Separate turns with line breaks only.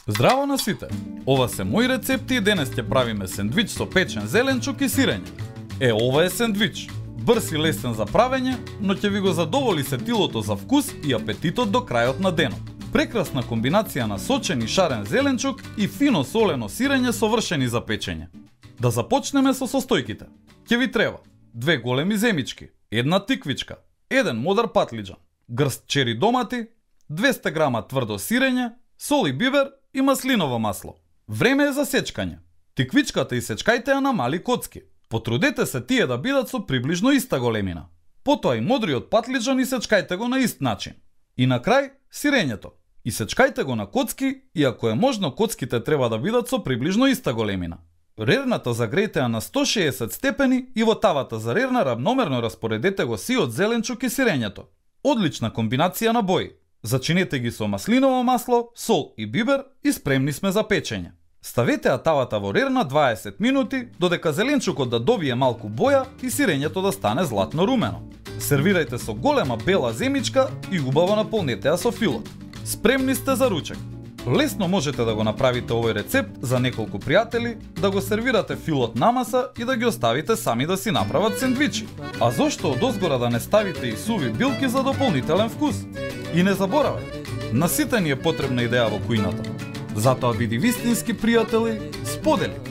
Здраво на сите! Ова се мои рецепти и денес ќе правиме сендвич со печен зеленчук и сирење. Ова е сендвич. Брз и лесен за правење, но ќе ви го задоволи сетилото за вкус и апетитот до крајот на денот. Прекрасна комбинација на сочен и шарен зеленчук и фино солено сирење совршени за печење. Да започнеме со состојките. Ќе ви треба 2 големи земички, 1 тиквичка, 1 модар патлиџан, грст чери домати, 200 грама тврдо сирење, сол и бибер и маслиново масло. Време е за сечкање. Тиквичката исечкајте ја на мали коцки. Потрудете се тие да бидат со приближно иста големина. Потоа и модриот патлиџан исечкајте го на ист начин. И на крај сирењето. Исечкајте го на коцки и ако е можно коцките треба да бидат со приближно иста големина. Рерната загрејте ја на 160 степени и во тавата за рерна равномерно распоредете го сиот зеленчук и сирењето. Одлична комбинација на бои. Зачинете ги со маслиново масло, сол и бибер и спремни сме за печење. Ставете ја тавата во рерна 20 минути додека зеленчукот да добие малку боја и сирењето да стане златно румено. Сервирајте со голема бела земичка и убаво наполнете ја со филот. Спремни сте за ручек. Лесно можете да го направите овој рецепт за неколку пријатели, да го сервирате филот на маса и да ги оставите сами да си направат сендвичи. А зошто одозгора да не ставите и суви билки за дополнителен вкус? И не заборавај, на сите ни е потребна идеја во кујната. Затоа биди вистински пријатели, сподели!